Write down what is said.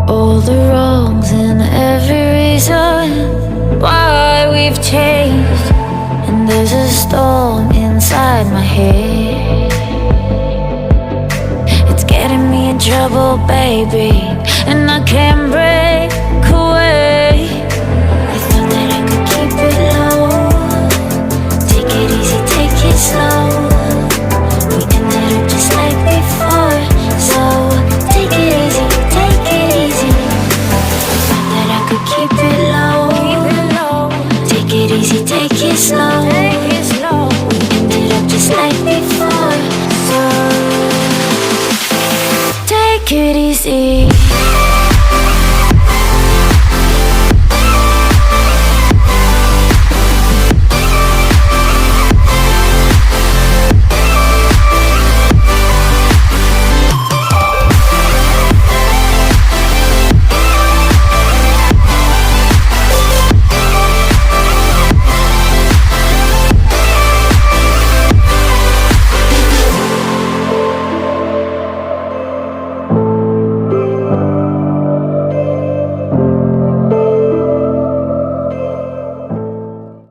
all the wrongs and every reason why we've changed. And there's a storm inside my head, it's getting me in trouble, baby, and I can't break away. I thought that I could keep it low, take it easy, take it slow. We ended up just like before, so take it easy, take it easy. I thought that I could keep it low, take it easy, take it slow. We ended up just like before, so take it easy.